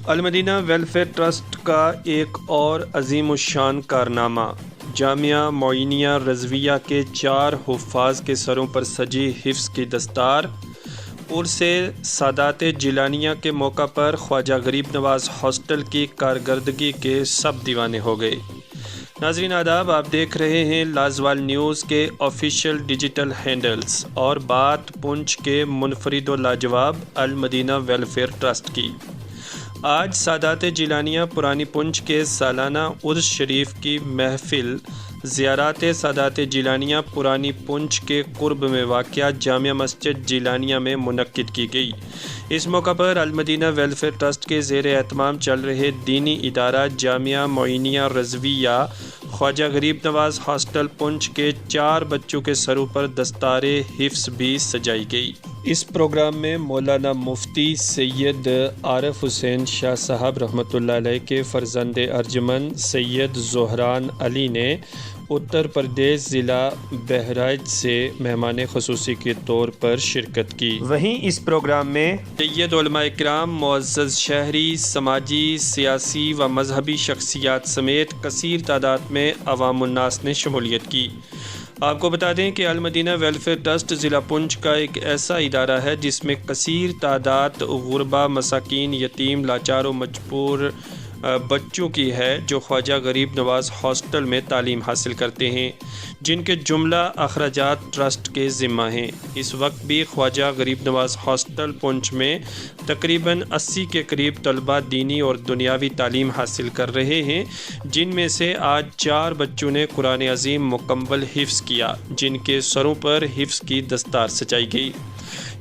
المدینہ welfare trust کا ایک اور عظیم الشان کارنامہ، جامعہ معینیہ رضویہ کے 4 حفاظ کے سروں پر سجی حفظ کی دستار۔ عرس سادات جیلانیہ کے موقع پر خواجہ غریب نواز ہاسٹل کی کارکردگی کے سب دیوانے ہو گئے۔ ناظرین آداب، آپ دیکھ رہے ہیں لازوال نیوز کے آفیشیل ڈیجیٹل ہینڈلز اور بات پنچ کے منفرد و لاجواب المدینہ ویلفیئر ٹرسٹ کی۔ آج سادات جیلانیہ پرانی پنچ کے سالانہ عرس شریف کی محفل زیارات سادات جیلانیہ پرانی پنچ کے قرب میں واقع جامع مسجد جیلانیہ میں منعقد کی گئی۔ اس موقع پر المدینہ ویلفیئر ٹرسٹ کے زیر اہتمام چل رہے دینی ادارہ جامعہ معینیہ رضویہ خواجہ غریب نواز ہاسٹل پنچ کے 4 بچوں کے سروں پر دستار حفظ بھی سجائی گئی۔ اس پروگرام میں مولانا مفتی سید عارف حسین شاہ صاحب رحمۃ اللہ علیہ کے فرزند ارجمند سید زہران علی نے اتر پردیش ضلع بہرائچ سے مہمان خصوصی کے طور پر شرکت کی۔ وہیں اس پروگرام میں سید علماء اکرام، معزز شہری، سماجی، سیاسی و مذہبی شخصیات سمیت کثیر تعداد میں عوام الناس نے شمولیت کی۔ آپ کو بتا دیں کہ المدینہ ویلفیئر ٹرسٹ ضلع پنچ کا ایک ایسا ادارہ ہے جس میں کثیر تعداد غربا، مساکین، یتیم، لاچار و مجبور بچوں کی ہے جو خواجہ غریب نواز ہاسٹل میں تعلیم حاصل کرتے ہیں، جن کے جملہ اخراجات ٹرسٹ کے ذمہ ہیں۔ اس وقت بھی خواجہ غریب نواز ہاسٹل پنچ میں تقریباً 80 کے قریب طلبہ دینی اور دنیاوی تعلیم حاصل کر رہے ہیں، جن میں سے آج 4 بچوں نے قرآن عظیم مکمل حفظ کیا، جن کے سروں پر حفظ کی دستار سجائی گئی۔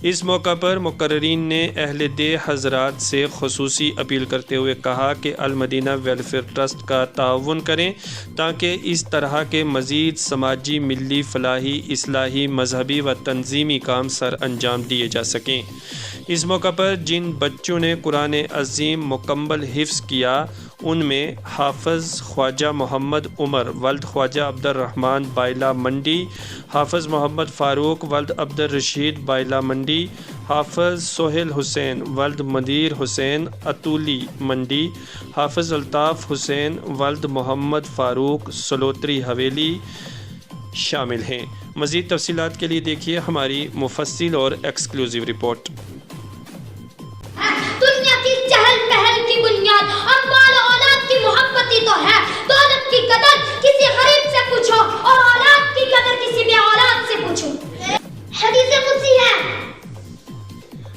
اس موقع پر مقررین نے اہل دے حضرات سے خصوصی اپیل کرتے ہوئے کہا کہ المدینہ ویلفیئر ٹرسٹ کا تعاون کریں تاکہ اس طرح کے مزید سماجی، ملی، فلاحی، اصلاحی، مذہبی و تنظیمی کام سر انجام دیے جا سکیں۔ اس موقع پر جن بچوں نے قرآن عظیم مکمل حفظ کیا ان میں حافظ خواجہ محمد عمر ولد خواجہ عبد الرحمن بائلہ منڈی، حافظ محمد فاروق ولد عبد الرشید بائلہ منڈی، حافظ سہیل حسین ولد مدیر حسین اتولی منڈی، حافظ الطاف حسین ولد محمد فاروق سلوتری حویلی شامل ہیں۔ مزید تفصیلات کے لیے دیکھیے ہماری مفصل اور ایکسکلوزیو رپورٹ۔ دنیا کی چہل پہل کی بنیاد اموال و اولاد کی محبت ہی تو ہے۔ دولت کی قدر کسی غریب سے پوچھو اور اولاد کی قدر کسی بے اولاد سے پوچھو۔ حدیث قدسی ہے،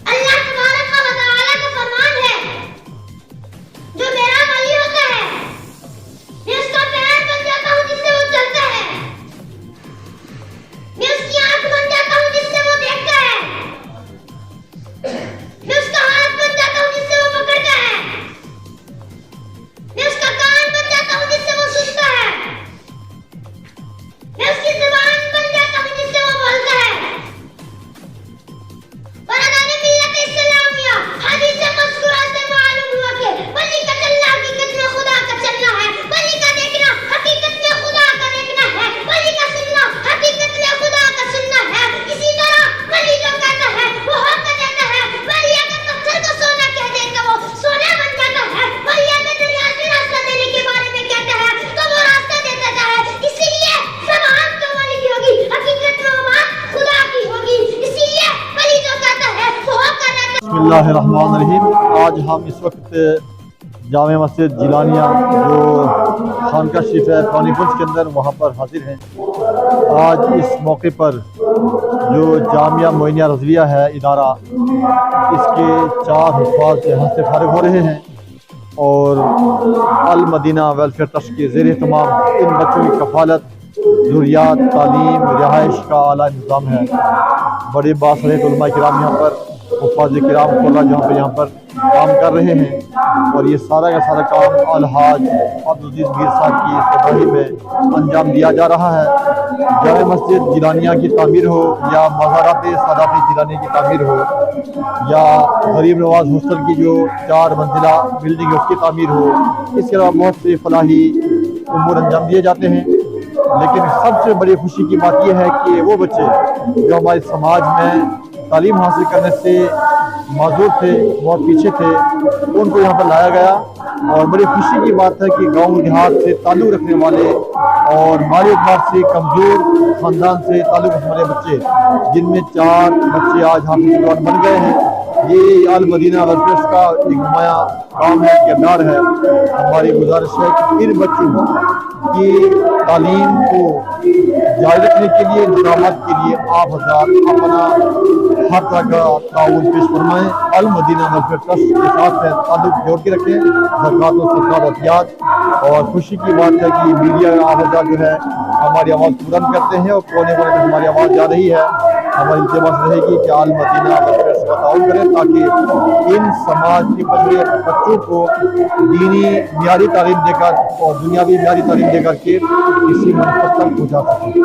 اللہ تبارک و تعالی کا فرمان ہے، جو میرا ولی ہوتا ہے میں اس کا پیر بن جاتا ہوں جس سے وہ چلتا ہے، میں اس کی آنکھ بن جاتا ہوں جس سے وہ دیکھتا ہے، میں اس کا ہاتھ بن جاتا ہوں جس سے وہ پکڑتا ہے، میں اس کا کان بن جاتا ہوں جس سے وہ سنتا ہے، میں اس کی زبان بن جاتا ہوں جس سے وہ بولتا ہے۔ برادران ملت اسلامیہ، حدیث مذکورہ سے معلوم ہوا کہ ولی کا چلنا حقیقت میں خدا کا چلنا ہے، ولی کا دیکھنا حقیقت میں خدا کا دیکھنا ہے، ولی کا سننا حقیقت میں خدا کا سننا ہے۔ اسی طرح ولی جو کہتا ہے وہ ہو کر دیتا ہے، ولی اگر پتھر کو سونا کہہ دے تو وہ سونا بن جاتا ہے، ولی اگر دریا سے راستہ دینے کے بارے میں کہتا ہے تو وہ راستہ دے دیتا ہے۔ اسی لیے زبان جو ولی کی ہوگی حقیقت میں وہ بات خدا کی ہوگی، اسی لیے ولی جو کہتا ہے وہ ہو کر دیتا ہے۔ بسم اللہ الرحمن الرحیم۔ آج ہم اس وقت جامع مسجد جیلانیہ جو خانقاہ شریف ہے پرانی پنچ کے اندر، وہاں پر حاضر ہیں۔ آج اس موقع پر جو جامعہ معینیہ رضویہ ہے ادارہ، اس کے 4 حفاظ یہاں سے فارغ ہو رہے ہیں اور المدینہ ویلفیئر ٹرسٹ کے زیر اہتمام ان بچوں کی کفالت، ضروریات، تعلیم، رہائش کا اعلیٰ انتظام ہے۔ بڑے باصلاحیت علماء کرام یہاں پر، حفاظ کرام کھلا یہاں پر کام کر رہے ہیں اور یہ سارا کا سارا کام الحاج عبدالعزیز میر صاحب کی سربراہی میں انجام دیا جا رہا ہے۔ جامع مسجد جیلانیہ کی تعمیر ہو یا مزارات سادات جیلانیہ کی تعمیر ہو یا غریب نواز ہاسٹل کی جو 4 منزلہ بلڈنگ ہے اس کی تعمیر ہو، اس کے علاوہ بہت سے فلاحی امور انجام دیے جاتے ہیں۔ لیکن سب سے بڑی خوشی کی بات یہ ہے کہ وہ بچے جو ہمارے سماج میں تعلیم حاصل کرنے سے معذور تھے, بہت پیچھے تھے, ان کو یہاں پر لایا گیا. اور بڑی خوشی کی بات ہے کہ گاؤں دیہات سے تعلق رکھنے والے اور مالی اعتبار سے کمزور خاندان سے تعلق رکھنے والے بچے, جن میں 4 بچے آج حافظ قرآن بن گئے ہیں, یہ المدینہ ورکرز کا ایک نمایاں کام ہے, کردار ہے. ہماری گزارش ہے کہ ان بچوں کی تعلیم کو جاری رکھنے کے لیے, انتظامات کے لیے آپ حضرات اپنا ہر طرح کا تعاون پیش فرمائیں. المدینہ ویلفیئر ٹرسٹ کے ساتھ تعلق جوڑ کے رکھیں, زکوٰۃ و صدقات عطیات. اور خوشی کی بات ہے کہ میڈیا آپ حضرات جو ہے ہماری آواز بلند کرتے ہیں, اور کونے کونے میں ہماری آواز جا رہی ہے. ہماری التماس رہے گی کہ المدینہ ویلفیئر سے تعاون کریں تاکہ ان سماج کے پچھڑے بچوں کو دینی معیاری تعلیم دے کر اور دنیاوی معیاری تعلیم دے کر کے کسی منصب تک پہنچا سکیں.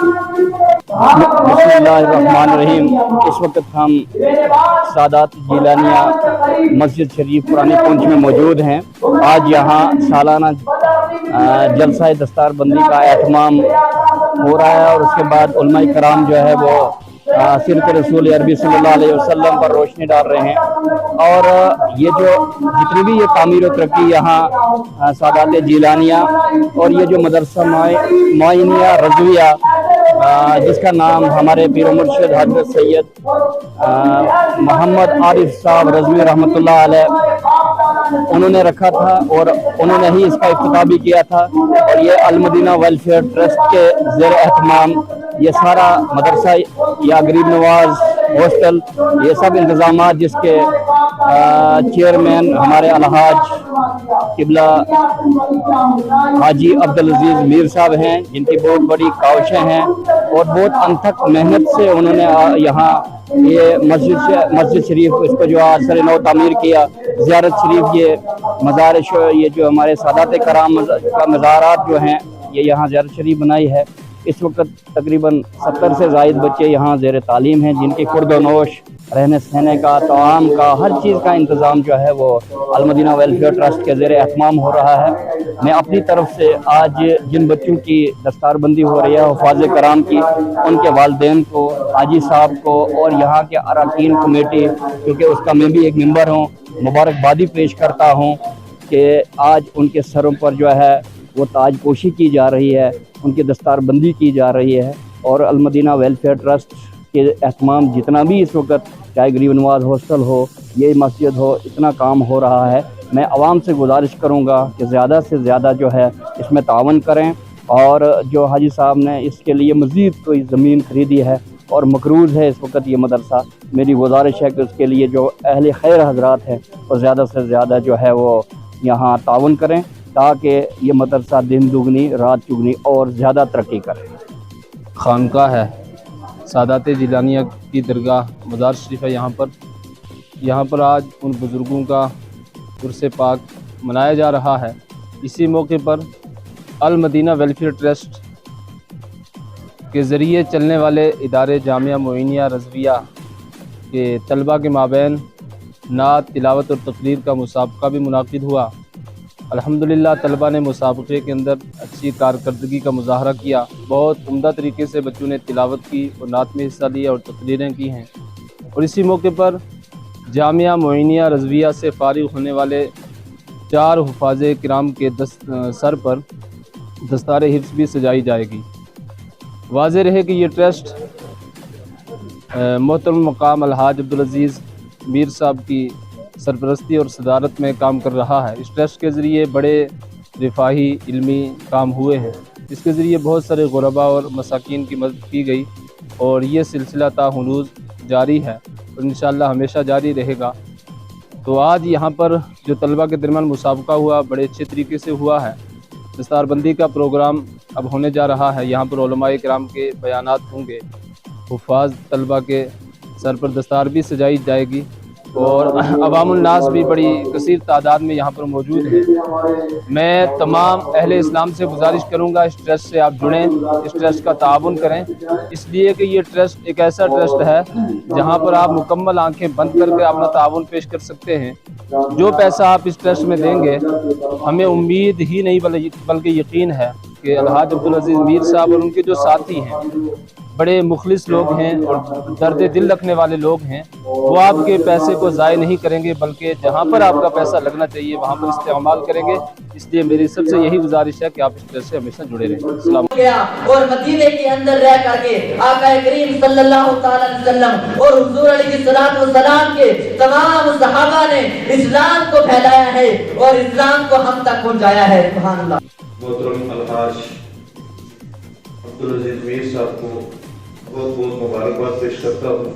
بسم اللہ الرحمن الرحیم. اس وقت ہم سادات جیلانیہ مسجد شریف پرانی پونچھ میں موجود ہیں. آج یہاں سالانہ جلسہ دستار بندی کا اہتمام ہو رہا ہے, اور اس کے بعد علماء کرام جو ہے وہ سیرت رسول عربی صلی اللہ علیہ وسلم پر روشنی ڈال رہے ہیں. اور یہ جو جتنی بھی یہ تعمیر و ترقی یہاں سادات جیلانیہ اور یہ جو مدرسہ معینیہ رضویہ جس کا نام ہمارے پیر و مرشد حضرت سید محمد عارف صاحب رضوی رحمۃ اللہ علیہ انہوں نے رکھا تھا, اور انہوں نے ہی اس کا افتتاح بھی کیا تھا. اور یہ المدینہ ویلفیئر ٹرسٹ کے زیر اہتمام یہ سارا مدرسہ یا غریب نواز ہاسٹل یہ سب انتظامات جس کے چیئرمین ہمارے الحاج قبلہ حاجی عبدالعزیز میر صاحب ہیں, جن کی بہت بڑی کاوشیں ہیں اور بہت انتھک محنت سے انہوں نے یہاں یہ مسجد شریف اس کو جو آج سر نو تعمیر کیا, زیارت شریف یہ مزار یہ جو ہمارے سادات کرام کا مزارات جو ہیں یہ یہاں زیارت شریف بنائی ہے. اس وقت تقریباً 70 سے زائد بچے یہاں زیر تعلیم ہیں, جن کی خورد و نوش, رہنے سہنے کا, طعام کا, ہر چیز کا انتظام جو ہے وہ المدینہ ویلفیئر ٹرسٹ کے زیر اہتمام ہو رہا ہے. میں اپنی طرف سے آج جن بچوں کی دستار بندی ہو رہی ہے حفاظ کرام کی, ان کے والدین کو, حاجی صاحب کو اور یہاں کے اراکین کمیٹی, کیونکہ اس کا میں بھی ایک ممبر ہوں, مبارکبادی پیش کرتا ہوں کہ آج ان کے سروں پر جو ہے وہ تاج پوشی کی جا رہی ہے, ان کی دستار بندی کی جا رہی ہے. اور المدینہ ویلفیئر ٹرسٹ کے اہتمام جتنا بھی اس وقت, چاہے غریب نواز ہاسٹل ہو, یہ مسجد ہو, اتنا کام ہو رہا ہے. میں عوام سے گزارش کروں گا کہ زیادہ سے زیادہ جو ہے اس میں تعاون کریں. اور جو حاجی صاحب نے اس کے لیے مزید کوئی زمین خریدی ہے اور مقروض ہے اس وقت یہ مدرسہ, میری گزارش ہے کہ اس کے لیے جو اہل خیر حضرات ہیں وہ زیادہ سے زیادہ جو ہے وہ یہاں تعاون کریں تاکہ یہ مدرسہ دن دگنی رات چگنی اور زیادہ ترقی کرے. خانقاہ ہے سادات جیلانیہ کی درگاہ مزار شریف ہے. یہاں پر آج ان بزرگوں کا عرس پاک منایا جا رہا ہے. اسی موقع پر المدینہ ویلفیئر ٹرسٹ کے ذریعے چلنے والے ادارے جامعہ معینیہ رضویہ کے طلباء کے مابین نعت, تلاوت اور تقریر کا مسابقہ بھی منعقد ہوا. الحمدللہ طلباء نے مسابقے کے اندر اچھی کارکردگی کا مظاہرہ کیا. بہت عمدہ طریقے سے بچوں نے تلاوت کی اور نعت میں حصہ لیا اور تقریریں کی ہیں. اور اسی موقع پر جامعہ معینیہ رضویہ سے فارغ ہونے والے 4 حفاظ کرام کے سر پر دستار حفظ بھی سجائی جائے گی. واضح رہے کہ یہ ٹرسٹ محترم مقام الحاج عبدالعزیز میر صاحب کی سرپرستی اور صدارت میں کام کر رہا ہے. اس ٹرسٹ کے ذریعے بڑے رفاہی علمی کام ہوئے ہیں. اس کے ذریعے بہت سارے غرباء اور مساکین کی مدد کی گئی, اور یہ سلسلہ تا ہنوز جاری ہے اور انشاءاللہ ہمیشہ جاری رہے گا. تو آج یہاں پر جو طلباء کے درمیان مسابقہ ہوا بڑے اچھے طریقے سے ہوا ہے. دستار بندی کا پروگرام اب ہونے جا رہا ہے. یہاں پر علماء کرام کے بیانات ہوں گے, حفاظ طلباء کے سر پر دستار بھی سجائی جائے گی, اور عوام الناس بھی بڑی کثیر تعداد میں یہاں پر موجود ہیں. میں تمام اہل اسلام سے گزارش کروں گا اس ٹرسٹ سے آپ جڑیں, اس ٹرسٹ کا تعاون کریں, اس لیے کہ یہ ٹرسٹ ایک ایسا ٹرسٹ ہے جہاں پر آپ مکمل آنکھیں بند کر کے اپنا تعاون پیش کر سکتے ہیں. جو پیسہ آپ اس ٹرسٹ میں دیں گے, ہمیں امید ہی نہیں بلکہ یقین ہے کہ الحاج عبدالعزیز میر صاحب اور ان کے جو ساتھی ہیں बड़े मुखलिस लोग हैं और दर्द दिल रखने वाले लोग हैं, वो आपके पैसे को ज़ाय नहीं करेंगे, बल्कि जहाँ पर आपका पैसा लगना चाहिए वहाँ पर इस्तेमाल करेंगे। इसलिए मेरी सबसे यही गुजारिश है कि आप इस तरह से हमेशा जुड़े रहें। अस्सलाम। और मदीने के अंदर रह करके आका करीम सल्लल्लाहु तआला अलैहि वसल्लम और हुजूर अलैहिस्सलातु वस्सलाम के तमाम सहाबा ने इस्लाम को फैलाया है और इस्लाम को हम तक पहुंचाया है। सुभान अल्लाह। मोहतरम अलहाज अब्दुल अजीज मीर साहब को बहुत बहुत मुबारकबाद पेश करता हूँ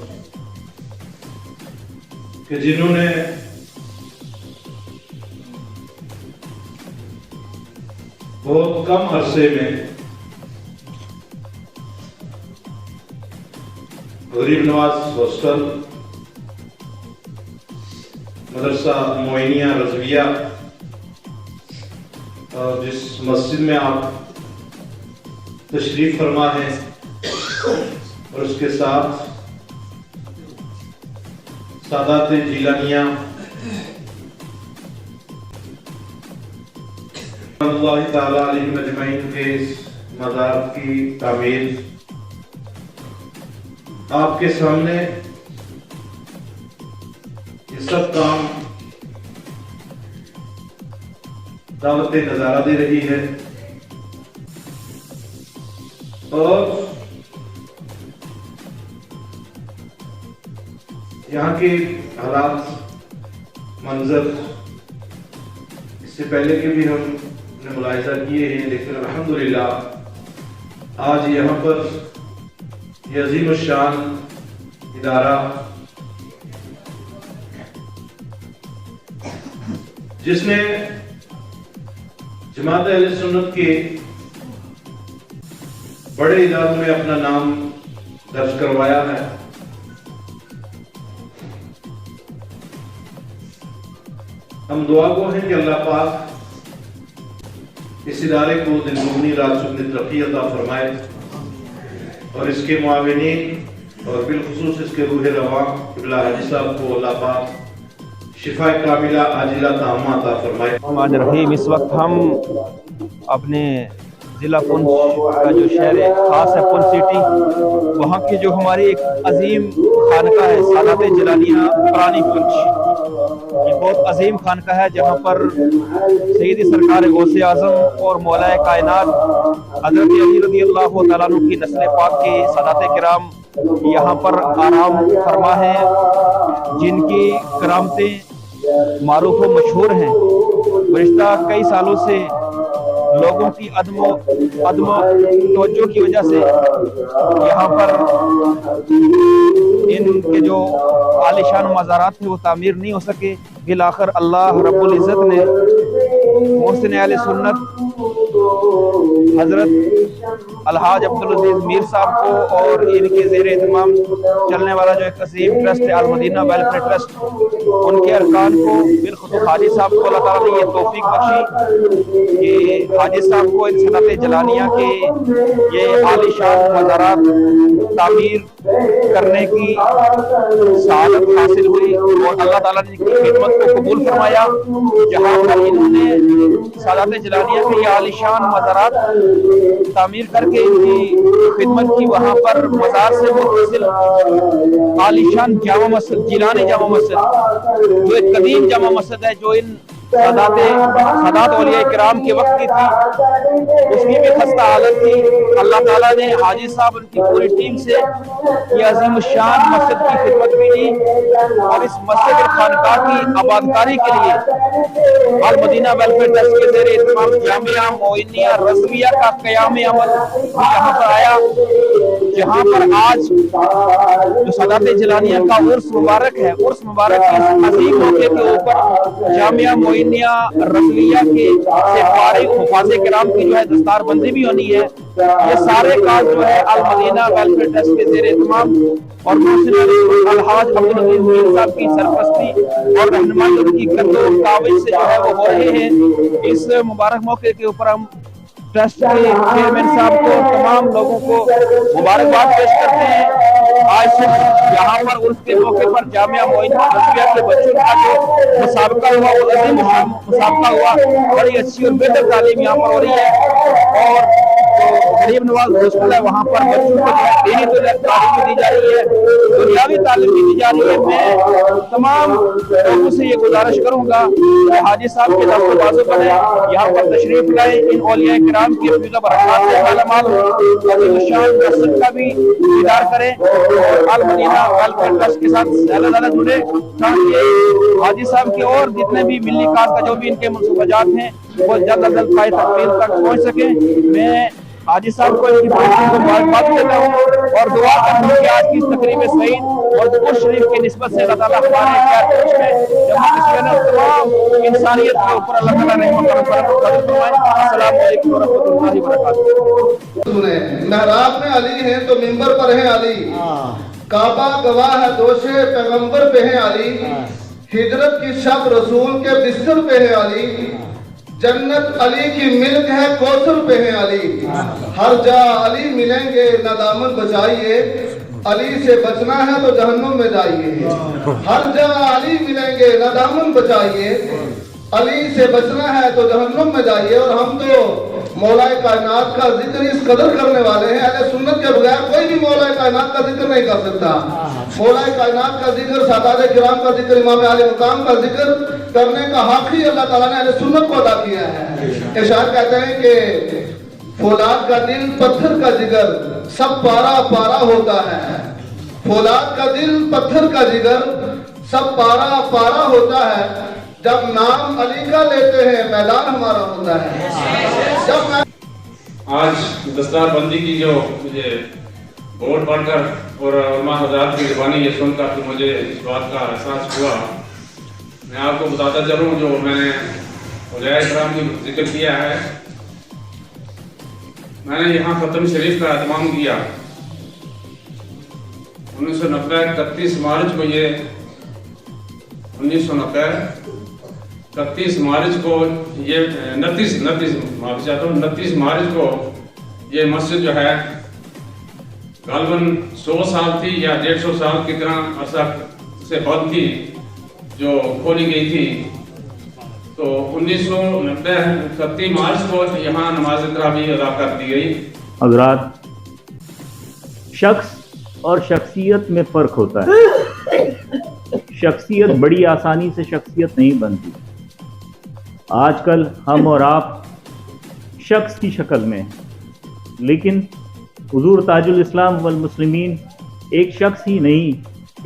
कि जिन्होंने बहुत कम अरसे में गरीब नवाज हॉस्टल, मदरसा मोइनिया रज़विया, और जिस मस्जिद में आप तशरीफ फरमा हैं और उसके साथ सादात जिलानिया अल्लाह ताला अलैहिम अजमईन के इस मज़ार की तामीर आपके सामने ये सब काम दावत नजारा दे रही है और यहाँ के हालात मंजर इससे पहले के भी हमने मुलाहिजा किए हैं, लेकिन अल्हम्दुलिल्लाह आज यहाँ पर ये अजीम शान इदारा जिसने जमात अहले सुन्नत के बड़े इदारों में अपना नाम दर्ज करवाया है, हम दुआ गो हैं कि अल्लाह पाक इस इदारे को दिन दुगनी रात चुगनी तरक्की अता फरमाए और इसके मुआविनीन और बिलखुसूस इसके रूह रवां क़िबला हाजी साहब को अल्लाह पाक शिफा कामिला आजिला तामा अता फरमाए। रहीम, इस वक्त हम अपने ज़िला पुंछ का जो शहर खास है पुंछ सिटी, वहाँ की जो हमारी एक अजीम खानका है सादात जिलानिया पुरानी पुंछ, ये बहुत अजीम खानका है जहाँ पर सैयदी सरकार गौसे आज़म और मौलाए कायनात हज़रत अली रज़ी अल्लाह तआला अन्हु की नस्ल पाक के सादात किराम यहाँ पर आराम फरमा है, जिनकी करामतें मारूफ व मशहूर हैं। गुज़िश्ता कई सालों से लोगों की अदम तवज्जो की वजह से यहाँ पर इनके जो आलिशान मज़ारात थे वो तामीर नहीं हो सके। बिल आखिर अल्लाह रब्बुल इज़्ज़त ने मोहसिन अहले सुन्नत हज़रत अलहाज अब्दुल अजीज मीर साहब को और इनके ज़ेर एहतमाम चलने वाला जो एक अजीम ट्रस्ट है अल मदीना वेलफेयर ट्रस्ट, उनके अरकान को बिलखुसूस हाजी साहब को अल्लाह ताला ने ये तौफीक बख्शी कि हाजी साहब को इन सनत जलानिया के ये आलिशान मज़ारात तामीर करने की सआदत हासिल हुई और अल्लाह ताला ने इनकी खिदमत को कबूल फरमाया, जहाँ पर इन्होंने सादात जिलानिया के ये आलिशान मज़ारात तामीर करके इनकी खिदमत की। वहाँ पर मज़ार से मुतसिल आलिशान जामा मस्जिद, जिलानी जामा मस्जिद, जो एक कदीम जामा मस्जिद है जो इन सादात औलिया किराम के वक्त की थी, उसकी भी खस्ता हालत थी। अल्लाह ताला ने हाजी साहब उनकी पूरी टीम से ये अजीम शान मस्जिद की खिदमत भी की और इस मस्जिद खानकाह की आबादकारी के लिए अल मदीना वेलफेयर ट्रस्ट के ज़ेरे एहतमाम जामिया मोइनिया रज़विया का क़याम अमल यहाँ पर आया, जहाँ पर आज जो सादात जिलानिया का उर्स मुबारक है, उर्स मुबारक के अजीम मौके के ऊपर जामिया मोइनिया रज़विया के से फारिग हुफ़ाज़े किराम की जो है दस्तारबंदी भी होनी है। ये सारे काज जो है अल मदीना वेलफेयर ट्रस्ट के ज़ेरे एहतमाम और मोहसिन अलहाज अब्दुल अजीज मीर साहब की सरपरस्ती और रहनुमाई उनकी कद्दो काविश से जो है वो हो रहे हैं। इस मुबारक मौके के ऊपर हम ट्रस्ट के चेयरमैन साहब को तमाम लोगों को मुबारकबाद पेश करते हैं। आज यहाँ पर उर्स के मौके पर जामिया मोइनिया रज़विया के बच्चों का जो मुसाबका हुआ वो अजीम मुसाबका हुआ, बड़ी अच्छी और बेहतर तालीम यहाँ पर हो रही है और गरीब नवाज स्कूल है, वहाँ पर बच्चों को दीनी तालीम दी जा रही है, दुनियावी तालीम दी जा रही है। मैं तमाम लोगों से ये गुजारिश करूंगा कि हाजी साहब के दफ्तर बाजू बने, यहाँ पर तशरीफ लाए, इन औलिया किराम की फिज़ा बरक़ात से मालामाल अज़ीमुश्शान मस्जिद का भी दीदार करें और अल मदीना वेलफेयर ट्रस्ट के साथ ज़्यादा जुड़े, ताकि हाजी साहब के और जितने भी मिली काज का जो भी इनके मनसूबाजात हैं वो जल्द अज जल्द पाए तकमील तक पहुँच सके। मैं हाजी साहब को इनकी पहुंचने को मुबारकबाद देता हूँ और दुआ करता हूँ कि आज की इस तकरीब सईद और दुरूद शरीफ की निस्बत से अल्लाह ताला हमारे खैर में जमा तमाम इंसानियत के ऊपर अल्लाह ताला रहमत और करम फरमाए। अस्सलामु अलैकुम व रहमतुल्लाहि व बरकातहू। सुने, मेहराब में अली हैं तो मिंबर पर है अली, काबा गवाह है दोषे पैगंबर पे है अली, हिजरत की शब रसूल के बिस्तर पे है अली, जन्नत अली की मिल्क है कौसर पे है अली, हर जा अली मिलेंगे न दामन बचाइए, अली से बचना है तो जहन्नुम में जाइए, हर जा अली मिलेंगे न दामन बचाइए, अली से बचना है तो जहन्नुम में जाइए। और हम तो मौलाए कायनात का जिक्र इस कदर करने वाले हैं, अहले सुन्नत के बगैर कोई भी मौलाए कायनात का जिक्र नहीं कर सकता। मौलाए कायनात का जिक्र, सादात किराम का जिक्र, इमाम आले मुकाम का जिक्र करने का हक ही अल्लाह ताला ने अहले सुन्नत को अदा किया है। इरशाद कहते हैं कि फौलाद का दिल पत्थर का जिगर सब पारा पारा होता है, फौलाद का दिल पत्थर का जिगर सब पारा पारा होता है, जब नाम अली का लेते हैं मैदान हमारा होता है। जब आज दस्तार बंदी की जो मुझे बोर्ड पढ़कर और उलमा हज़रात की ज़बानी ये सुनकर तो मुझे इस बात का एहसास हुआ। मैं आपको बताता चलूँ जो मैंने औलिया इकराम की जिक्र किया है, मैंने यहाँ ख़त्म शरीफ का एहतमाम किया 1990 31 मार्च को, ये 1990 31 मार्च को, ये 29 मार्च को ये मस्जिद जो है गालबन 100 साल थी या 150 साल की तरह अरसा से बंद थी जो खोली गई थी। तो 1990 31 मार्च को यहाँ नमाज तरावी अदा कर दी गई। हज़रात, शख्स और शख्सियत में फ़र्क होता है। शख्सियत बड़ी आसानी से शख्सियत नहीं बनती। आजकल हम और आप शख्स की शक्ल में हैं, लेकिन हुजूर ताजुल इस्लाम वल मुस्लिमीन एक शख्स ही नहीं,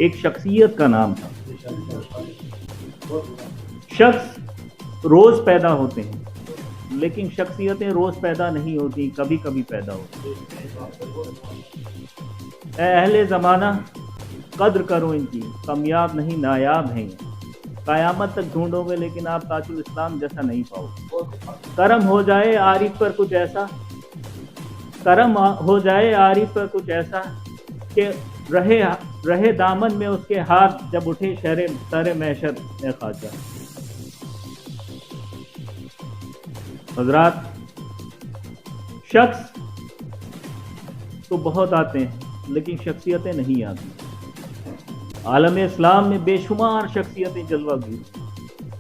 एक शख्सियत का नाम था। शख्स रोज़ पैदा होते हैं, लेकिन शख्सियतें रोज़ पैदा नहीं होती, कभी कभी पैदा होती। अहले ज़माना, कद्र करो इनकी, कामयाब नहीं नायाब हैं। क़यामत तक ढूंढोगे लेकिन आप ताजुल इस्लाम जैसा नहीं पाओगे। करम हो जाए आरिफ पर कुछ ऐसा, करम हो जाए आरिफ पर कुछ ऐसा कि रहे दामन में उसके हाथ जब उठे सरे महशर में खाचा। हज़रात, शख्स तो बहुत आते हैं लेकिन शख्सियतें नहीं आती। आलम इस्लाम में बेशुमार शख्सियतें जलवा की,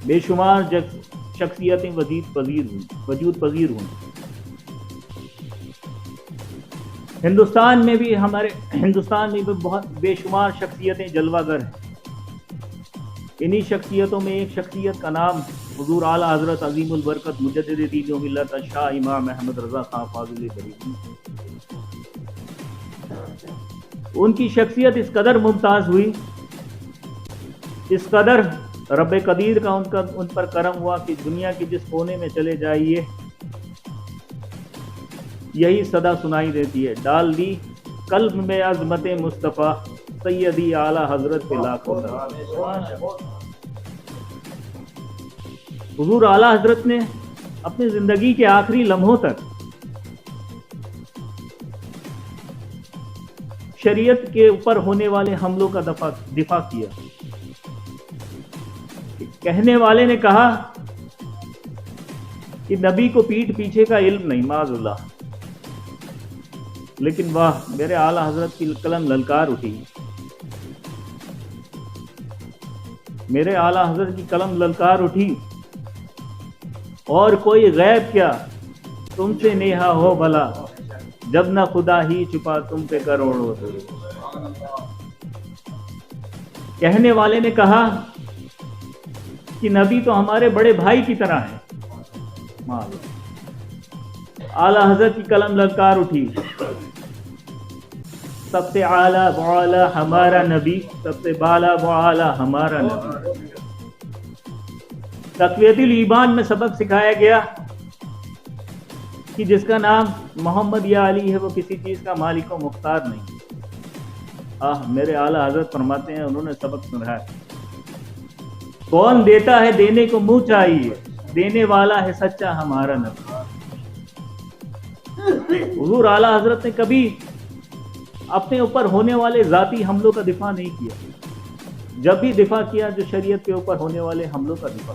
बेशुमार शख्सियतें वजूद पजीर हुई। हिंदुस्तान में भी बहुत बेशुमार शख्सियतें जलवागर हैं। इन्हीं शख्सियतों में एक शख्सियत का नाम हुजूर आला हज़रत अज़ीमुल बरकत मुजद्दिद दीन व मिल्लत शाह इमाम अहमद रज़ा खां फाज़िल बरीलवी। उनकी शख्सियत इस कदर मुमताज़ हुई, इस कदर रब कदीर का उन पर करम हुआ कि दुनिया के जिस कोने में चले जाइए यही सदा सुनाई देती है, डाल दी कल्ब में अज़मत मुस्तफ़ा सैयदी आला हज़रत पे लाखों सलाम। हुजूर आला हज़रत ने अपनी ज़िंदगी के आखिरी लम्हों तक शरीयत के ऊपर होने वाले हमलों का दिफा किया। कहने वाले ने कहा कि नबी को पीठ पीछे का इल्म नहीं, माज़अल्लाह, लेकिन वाह, मेरे आला हज़रत की कलम ललकार उठी, मेरे आला हज़रत की कलम ललकार उठी, और कोई गैब क्या तुमसे नेहा हो भला, जब न खुदा ही छुपा तुम पे करोड़ों से। कहने वाले ने कहा कि नबी तो हमारे बड़े भाई की तरह है। आला हजरत की कलम ललकार उठी, सबसे आला वाला हमारा नबी, सबसे बाला वाला हमारा नबी। तक़वियतुल ईमान में सबक सिखाया गया कि जिसका नाम मोहम्मद या अली है वो किसी चीज़ का मालिक व मुख्तार नहीं। मेरे आला हजरत फरमाते हैं, उन्होंने सबक सुनाया, कौन देता है देने को मुंह चाहिए, देने वाला है सच्चा हमारा नबी। हुजूर आला हजरत ने कभी अपने ऊपर होने वाले जाती हमलों का दिफा नहीं किया, जब भी दिफा किया जो शरीयत के ऊपर होने वाले हमलों का दिफा।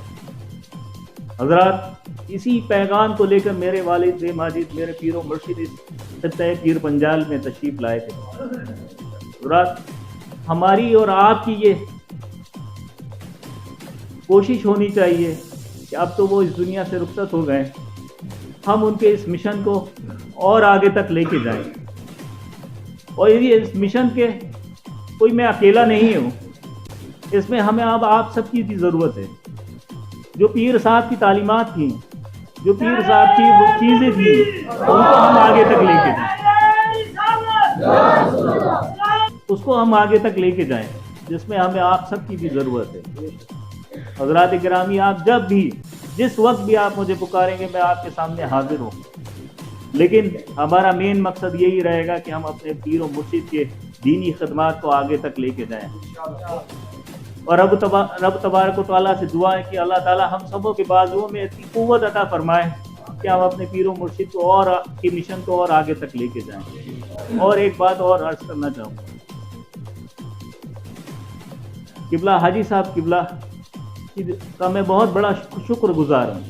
हजरत इसी पैगाम को लेकर मेरे वालिद माजिद, मेरे पीरो मुर्शिद इस खित्ते पीर पंजाल में तशरीफ लाए थे। हजरत हमारी और आपकी ये कोशिश होनी चाहिए कि अब तो वो इस दुनिया से रुखसत हो गए, हम उनके इस मिशन को और आगे तक लेके जाएं। और यदि इस मिशन के कोई मैं अकेला नहीं हूँ, इसमें हमें अब आप सबकी भी ज़रूरत है। जो पीर साहब की तालीमात थी, जो पीर साहब की वो चीज़ें थी, उनको हम आगे तक लेके जाएं, उसको हम आगे तक लेके जाएं, जिसमें हमें आप सबकी भी ज़रूरत है। हज़रात गिरामी, आप जब भी जिस वक्त भी आप मुझे पुकारेंगे मैं आपके सामने हाजिर हूँ, लेकिन हमारा मेन मकसद यही रहेगा कि हम अपने पीर और मुर्शिद के दीनी खदमात को आगे तक लेके जाएं। और रब तबारक व तआला से दुआ है कि अल्लाह ताला हम सबों के बाजुओं में इतनी क़ुव्वत अता फरमाए कि हम अपने पीर और मुर्शिद को और की मिशन को और आगे तक लेके जाएं। और एक बात और अर्ज करना चाहूँगा, किबला हाजी साहब किबला का मैं बहुत बड़ा शुक्रगुजार हूँ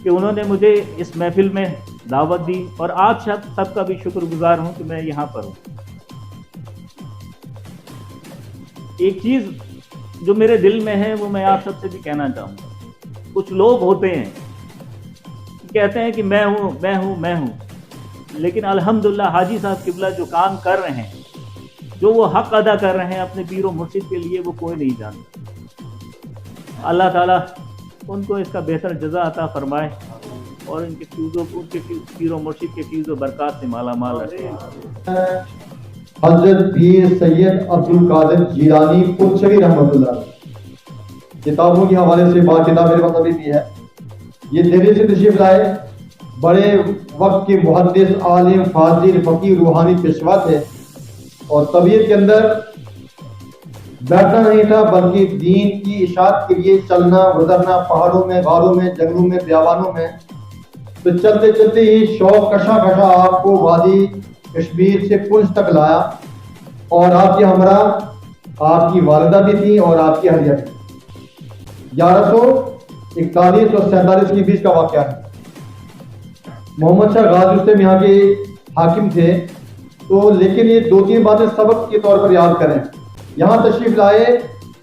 कि उन्होंने मुझे इस महफिल में दावत दी, और आप सबका भी शुक्रगुजार हूँ कि मैं यहाँ पर हूँ। एक चीज़ जो मेरे दिल में है वो मैं आप सबसे भी कहना चाहूँगा। कुछ लोग होते हैं कहते हैं कि मैं हूँ मैं हूँ मैं हूँ, लेकिन अल्हम्दुलिल्लाह हाजी साहब किबला जो काम कर रहे हैं, जो वो हक अदा कर रहे हैं अपने पीर और मुर्शिद के लिए, वो कोई नहीं जानता। अल्लाह ताला उनको इसका बेहतर जज़ा अता फरमाए और उनके पीर और मुर्शिद के फीज़ व बरक़ात से माला माल रखे। हज़रत पीर सैयद अब्दुल कादिर जीलानी पुरचवी रहमतुल्लाह, किताबों के हवाले से बात किताब मेरे पास अभी भी है। ये दिल्ली से तशरीफ लाए, बड़े वक्त के मुहद्दिस, आलिम, फाजिल, फ़कीह, रूहानी पेशवा थे, और तबीयत के अंदर बैठना नहीं था बल्कि दीन की इशाअत के लिए चलना, गुजरना, पहाड़ों में, गारों में, जंगलों में, बियाबानों में। तो चलते चलते ही शौक कशा कशा आपको वादी कश्मीर से पुंछ तक लाया, और आपके हमरा आपकी वालिदा भी थी और आपकी अहलिया भी। 1141 और 47 के बीच का वाक़या है। मोहम्मद शाह गाजी उस्ताद यहाँ के हाकिम थे, तो लेकिन ये 2-3 बातें सबक के तौर पर याद करें। यहाँ तशरीफ लाए,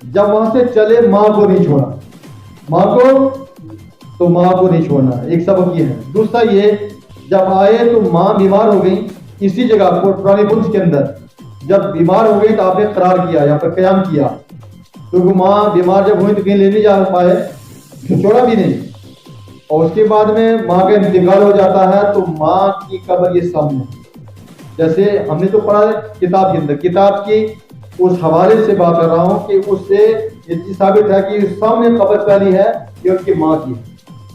जब वहां से चले माँ को नहीं छोड़ा, माँ को नहीं छोड़ना, एक सबक ये है। दूसरा ये, जब आए तो माँ बीमार हो गई इसी जगह पुराने पुंछ के अंदर। जब बीमार हो गई तो आपने करार किया, यहाँ पर क़याम किया, क्योंकि माँ बीमार जब हुई तो कहीं ले नहीं जा पाए, छोड़ा भी नहीं। और उसके बाद में माँ का इंतकाल हो जाता है, तो माँ की कब्र ये सामने, जैसे हमने तो पढ़ा किताब के अंदर, किताब की उस हवाले से बात कर रहा हूँ कि उससे ये चीज साबित है कि सामने कब्र पहली है ये उनकी माँ की,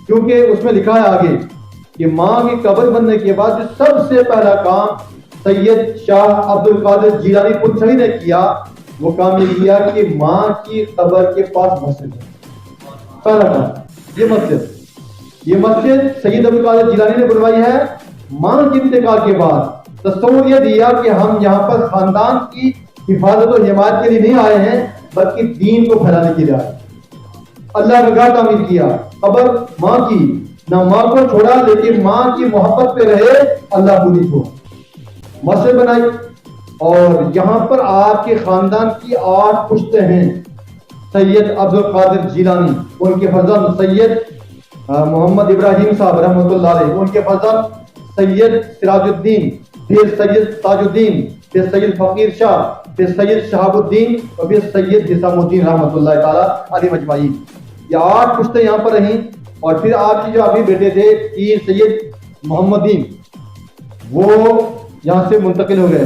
क्योंकि उसमें लिखा है आगे कि माँ की कब्र बनने के बाद जो सबसे पहला काम सैयद शाह अब्दुल कादिर जीलानी पुरचवी ने किया, वो काम ये किया कि माँ की कब्र के पास मस्जिद है। पहला काम ये मस्जिद सैयद अब्दुल कादिर जीलानी ने बनवाई है। माँ के इंतकाल के बाद तस्वुर ये दिया कि हम यहाँ पर खानदान की हिफाजत और हिमायत के लिए नहीं आए हैं, बल्कि दीन को फैलाने के लिए आए। अल्लाह का घर तामीर किया, कब्र माँ की, ना माँ को छोड़ा, लेकिन माँ की मोहब्बत पे रहे, अल्लाह को नहीं छोड़ा। मस्जिद बनाई, और यहाँ पर आपके खानदान की 8 पुश्तें हैं। सैयद अब्दुल कादिर जीलानी, उनके फर्जंद सैयद मोहम्मद इब्राहिम साहब रहमतुल्लाह अलैह, उनके फर्जंद सैयद सिराजुद्दीन, फिर सैयद ताजुद्दीन, फिर सैयद फकीर शाह, फिर सैयद शहाबुद्दीन और फिर सैयद हिसामुद्दीन रहमतुल्लाह ताला अलैहि अजमाइन। ये 8 पुश्तें यहाँ पर रहीं। और फिर आपके जो अभी बेटे थे पीर सैयद मोहम्मदीन, वो यहाँ से मुंतकिल हो गए।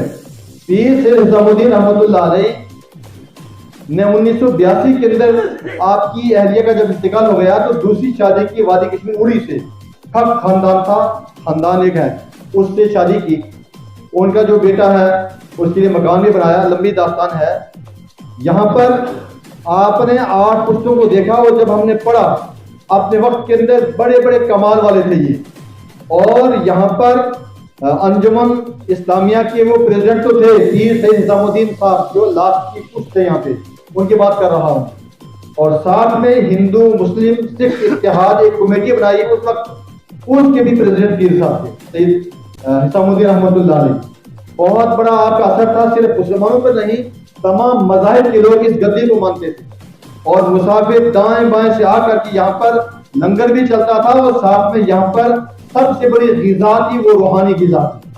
पीर सैयद हिसामुद्दीन रहमतुल्लाह अलैहि ने 1982 के अंदर आपकी अहलिया का जब इंतकाल हो गया तो दूसरी शादी की वादी कश्मीर उड़ी से, खप खानदान था, खानदान एक है, उससे शादी की। उनका जो बेटा है उसके लिए मकान भी बनाया, लंबी दास्तान है। यहाँ पर आपने 8 पुश्तों को देखा और जब हमने पढ़ा अपने वक्त के अंदर बड़े बड़े कमाल वाले थे ये। और यहाँ पर अंजुमन इस्लामिया के वो प्रेसिडेंट तो थे पीर सैयद हिसामुद्दीन साहब, जो लास्ट की पुश्त थे यहाँ पे, उनकी बात कर रहा हूँ। और साथ में हिंदू मुस्लिम सिख इत्तेहाद एक कमेटी बनाई उस वक्त, उसके भी प्रेसिडेंट पीर साहब थे सैयद हिसामुद्दीन रहमतुल्लाह अलैह। बहुत बड़ा आपका असर था, सिर्फ मुसलमानों पर नहीं, तमाम मज़ाहिब के लोग इस गद्दी को मानते थे। और मुसाफिर दाएं बाएं से आकर के यहाँ पर लंगर भी चलता था और साथ में यहाँ पर सबसे बड़ी ग़िज़ा थी वो रूहानी ग़िज़ा थी,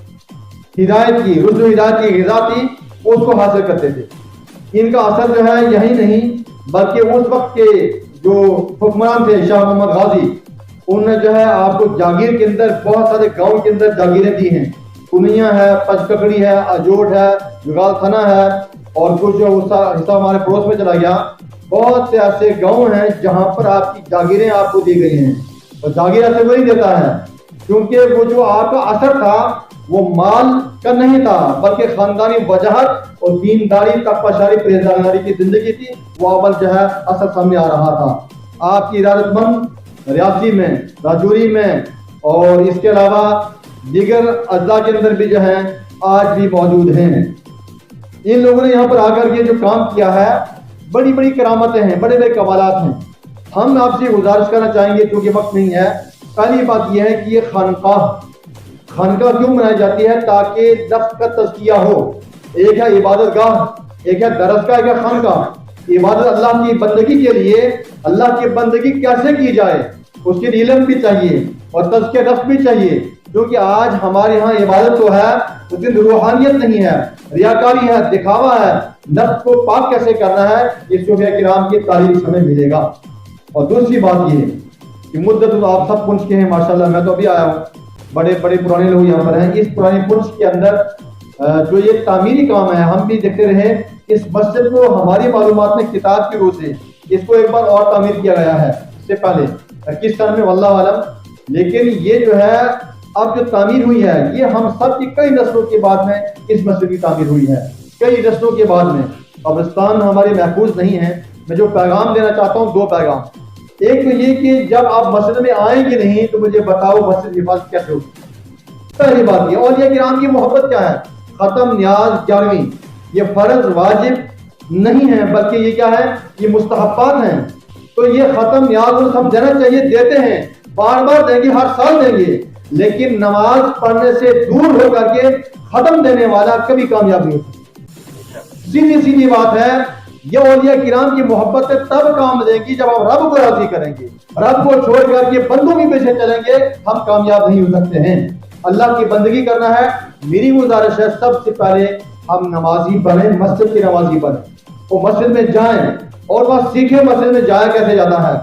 हिदायत की, रुश्द हिदायत की ग़िज़ा थी, उसको हासिल करते थे। इनका असर जो है यही नहीं बल्कि उस वक्त के जो हुक्मरान थे शाह मोहम्मद गाजी, उन्होंने जो है आपको जागीर के अंदर बहुत सारे गाँव के अंदर जागीरें दी हैं। कुनिया है, पचककड़ी है, अजोट है, जुगाल थाना है और कुछ जो हिस्सा हमारे पड़ोस में चला गया। बहुत से ऐसे गांव हैं जहां पर आपकी जागीरें आपको दी गई हैं। और जागीर ऐसे वो नहीं देता है क्योंकि वो जो आपका असर था वो माल का नहीं था बल्कि खानदानी वजाहत और दीनदारी, तकवाशारी, परहेजगारी की जिंदगी थी। वो अवल जो है असर सामने आ रहा था। आपकी इरादतमंद रियासी में, राजौरी में और इसके अलावा दीगर अजला के अंदर भी जो है आज भी मौजूद हैं। इन लोगों ने यहाँ पर आकर के जो काम किया है, बड़ी बड़ी करामतें हैं, बड़े बड़े कमालात हैं। हम आपसे गुजारिश करना चाहेंगे क्योंकि वक्त नहीं है। पहली बात यह है कि ये खानकाह क्यों बनाई जाती है? ताकि नफ्स का तज़किया हो। एक है इबादत गाह, एक है दरसगाह, एक है खानकाह। इबादत अल्लाह की बंदगी के लिए, अल्लाह की बंदगी कैसे की जाए उसके लिए इल्म भी चाहिए और तज़किया नफ्स भी चाहिए। क्योंकि आज हमारे यहाँ इबादत तो है लेकिन रूहानियत नहीं है, रियाकारी है, दिखावा है। नफ्स को पाक कैसे करना है ये सूफिया किराम की तालीम से हमें मिलेगा। और दूसरी बात ये कि मुद्दत तो आप सब पुंछ के हैं माशाल्लाह, मैं तो अभी आया हूँ, बड़े बड़े पुराने लोग यहाँ पर हैं। इस पुरानी पुंछ के अंदर जो ये तामीरी काम है, हम भी देखते रहे इस मस्जिद को हमारी मालूमात में किताब की रूह से इसको एक बार और तामीर किया गया है इससे पहले किस सन में वल्लाह आलम। लेकिन ये जो है अब जो तामीर हुई है ये हम सब की कई नस्लों के बाद में इस मस्जिद की तामीर हुई है, कई नस्लों के बाद में। कब्रिस्तान हमारे महफूज नहीं है। मैं जो पैगाम देना चाहता हूँ 2 पैगाम। एक तो ये कि जब आप मस्जिद में आएंगे नहीं तो मुझे बताओ मस्जिद की हिफाजत कैसे होगी, पहली बात ये। और ये किराम की मोहब्बत क्या है? खत्म न्याज 11वीं, ये फर्ज वाजिब नहीं है बल्कि ये क्या है, ये मुस्तहब्बात हैं। तो ये खत्म न्याज को हम देना चाहिए, देते हैं, बार बार देंगे, हर साल देंगे, लेकिन नमाज पढ़ने से दूर होकर के खत्म देने वाला कभी कामयाब नहीं होता। सीधी बात है। ये औलिया किराम की मोहब्बत तब काम देंगी जब हम रब को राजी करेंगे। रब को छोड़ करके बंदों के पीछे चलेंगे, हम कामयाब नहीं हो सकते हैं। अल्लाह की बंदगी करना है। मेरी गुजारिश है सबसे पहले हम नमाजी बने, मस्जिद की नमाजी बने, वो मस्जिद में जाएं और वह सीखे मस्जिद में जाया कैसे जाता है।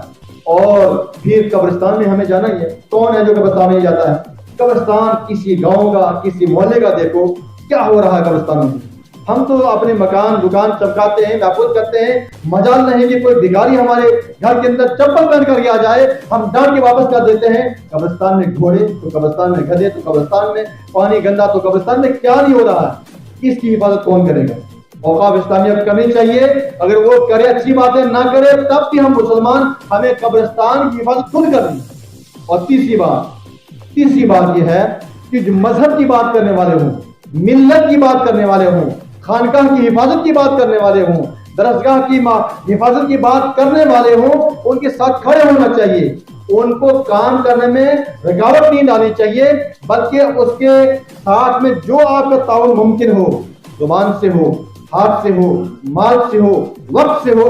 और फिर कब्रिस्तान में हमें जाना ही है। कौन है जो कब्रिस्तान में जाता है? कब्रिस्तान किसी गांव का, किसी मोहल्ले का, देखो क्या हो रहा है कब्रिस्तान में। हम तो अपने मकान दुकान चमकाते हैं, महफूज करते हैं, मजाल नहीं कि कोई भिखारी हमारे घर के अंदर चप्पल पहन करके आ जाए, हम डांट के वापस कर देते हैं। कब्रिस्तान में घोड़े तो कब्रिस्तान में गधे तो कब्रिस्तान में पानी गंदा तो कब्रिस्तान में क्या नहीं हो रहा है, इसकी हिफाजत कौन करेगा? औकाफ इस्लामिया करनी चाहिए। अगर वो करे अच्छी बात है, ना करे तब भी हम मुसलमान, हमें कब्रिस्तान की हिफाजत खुद करनी। और तीसरी बात यह है कि जो मजहब की बात करने वाले हों, मिल्लत की बात करने वाले हों, खानकाह की हिफाजत की बात करने वाले हों, दरसगाह की हिफाजत की बात करने वाले हों, उनके साथ खड़े होना चाहिए। उनको काम करने में रुकावट नहीं डालनी चाहिए बल्कि उसके साथ में जो आपका ताउन मुमकिन हो, जुबान से हो, हाथ से हो, माल से हो, वक्त से हो,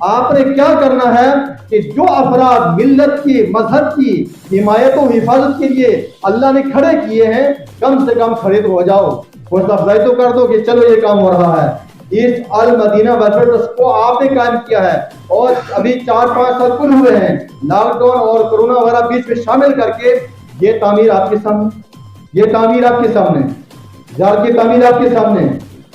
آپ نے کیا کرنا ہے کہ جو افراد ملت کی مذہب کی حمایت و حفاظت کے لیے اللہ نے کھڑے کیے ہیں کم سے کم کھڑے تو ہو جاؤ، حوصلہ افزائی تو کر دو کہ چلو یہ کام ہو رہا ہے۔ اس المدینہ ویلفیئر ٹرسٹ کو آپ نے قائم کیا ہے اور ابھی 4-5 سال کل ہوئے ہیں، لاک ڈاؤن اور کرونا وغیرہ بیچ میں شامل کر کے یہ تعمیر آپ کے سامنے، یہ تعمیر آپ کے سامنے، زیارت کی تعمیر آپ کے سامنے،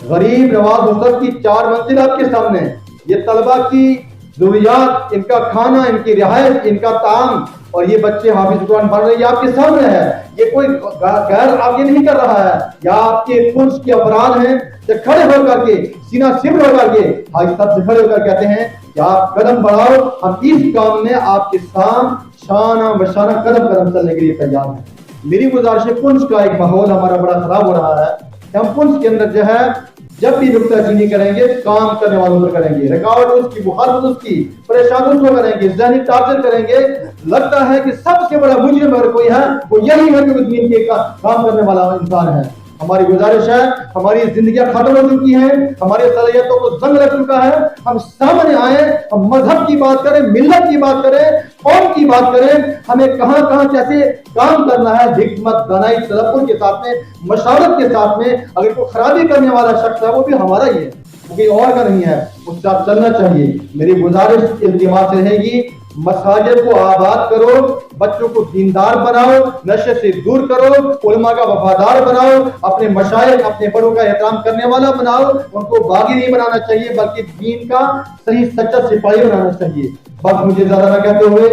غریب نواز حسن کی 4 منزل آپ کے سامنے، یہ طلبہ کی ضروریات، ان کا کھانا، ان کی رہائش، ان کا تعام، اور یہ بچے حافظ قرآن پڑھ رہے ہیں، یہ آپ کے سامنے ہے۔ یہ کوئی غیر آپ یہ نہیں کر رہا ہے، یا آپ کے پنس کے افراد ہیں جو کھڑے ہو کر کے سینہ سبر ہو کر کے حاجی صاحب سے کھڑے ہو کر کہتے ہیں کہ آپ قدم بڑھاؤ، ہم اس کام میں آپ کے سام شانہ بشانہ قدم قدم چلنے کے لیے تیار ہیں۔ میری گزارش ہے، پنس کا ایک ماحول ہمارا بڑا خراب ہو رہا ہے، ہم پنس کے اندر جو ہے جب بھی نکتہ چینی کریں گے کام کرنے والوں پر کریں گے، رکاوٹ اس کی، مخالفت اس کی، پریشان اس کو کریں گے، ذہنی ٹارچر کریں گے۔ لگتا ہے کہ سب سے بڑا مجرم اگر کوئی ہے وہ یہی ہے کہ دین کے کام کرنے والا انسان ہے۔ ہماری گزارش ہے، ہماری زندگیاں ختم ہو چکی ہیں، ہماری صلاحیتوں کو زنگ لگ چکا ہے، ہم سامنے آئیں، ہم مذہب کی بات کریں، ملت کی بات کریں، قوم کی بات کریں، ہمیں کہاں کہاں کیسے کام کرنا ہے، حکمت دانائی تدبر کے ساتھ میں، مشاورت کے ساتھ میں۔ اگر کوئی خرابی کرنے والا شخص ہے وہ بھی ہمارا ہی ہے، وہ کوئی اور کا نہیں ہے، اس سے آپ چلنا چاہیے۔ میری گزارش التماس رہے گی، مساجد کو آباد کرو، بچوں کو دیندار بناؤ، نشے سے دور کرو، علماء کا وفادار بناؤ، اپنے مشائخ، اپنے بڑوں کا احترام کرنے والا بناؤ، ان کو باغی نہیں بنانا چاہیے بلکہ دین کا صحیح سچا سپاہی بنانا چاہیے۔ بس مجھے زیادہ نہ کہتے ہوئے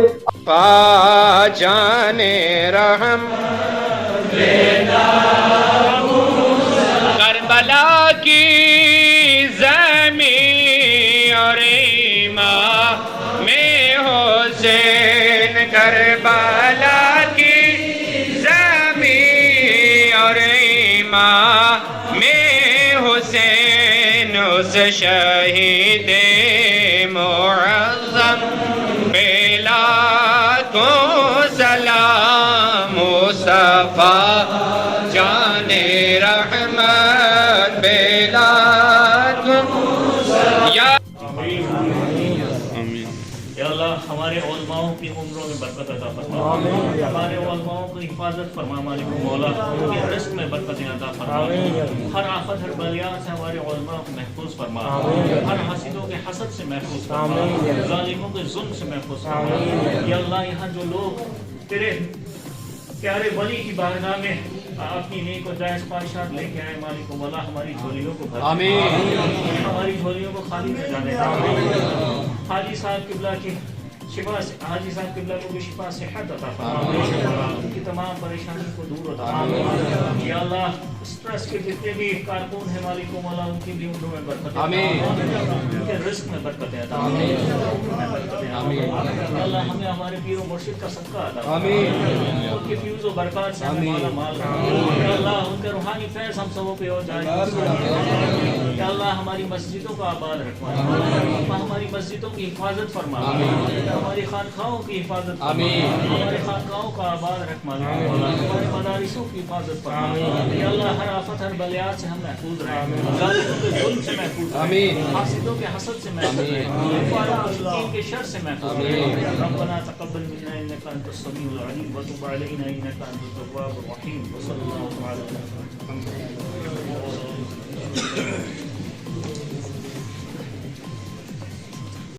پا جانے رحم کربلا کی زمین اور ایمان میں حسین، کربلا کی زمین اور ایمان میں حسین، اس شہید معظم بیلا کو سلام، مصطفیٰ جان رحمت بیلا کو یا اللہ ہمارے علماؤں کی عمروں میں برکت عطا فرما، ہمارے علماؤں کی حفاظت فرما، مالک مولا ان کے رزق میں برکتیں عطا فرما، ہر آفت ہر بلیا سے ہمارے علماء کو محفوظ فرما، ہر حاسدوں کے حسد سے محفوظ فرما، ظالموں کے ظلم سے محفوظ فرما۔ یا اللہ یہاں جو لوگ تیرے پیارے ولی کی بارگاہ میں اپنی نیک و جائز خواہشات لے کے آئے، مالک مولا ہماری جھولیوں کو بھر، ہماری جھولیوں کو خالی نہ جانے دے۔ حاجی صاحب قبلہ کی شفا سے، حاجی صاحب قبلہ کو بھی شفا صحت عطا فرما، ان کی تمام پریشانی کو دور عطا فرما۔ یا اللہ اس ٹرسٹ کے جتنے بھی کارکن ہیں مالک مولا ان کی بھی عمروں میں برکت عطا فرما، ان کے رزق میں برکتیں عطا فرما۔ یا اللہ ہمیں ہمارے پیر و مرشد کا صدقہ عطا فرما، ان کے فیوز و برکات سے ہمیں مالا مال فرما۔ یا اللہ ان کا روحانی فیض ہم سبوں پہ ہو جائے۔ یا اللہ ہماری مسجدوں کو آباد رکھنا، ہماری مسجدوں کی حفاظت فرما، ہماری خانقاہوں کی حفاظت فرما، ہمارے خانقاہوں کا آباد رکھنا، ہمارے مدارسوں کی حفاظت فرما۔ یا اللہ ہر آفت ہر بلیات سے ہم محفوظ رہیں، ظالموں کے ظلم سے محفوظ رہیں، حاسدوں کے حسد سے محفوظ رہیں، کفار و مشرکین کے شر سے محفوظ رہیں۔ ربنا تقبل منا انك انت السميع العليم وتب علينا انك انت التواب الرحيم، وصلى الله على محمد.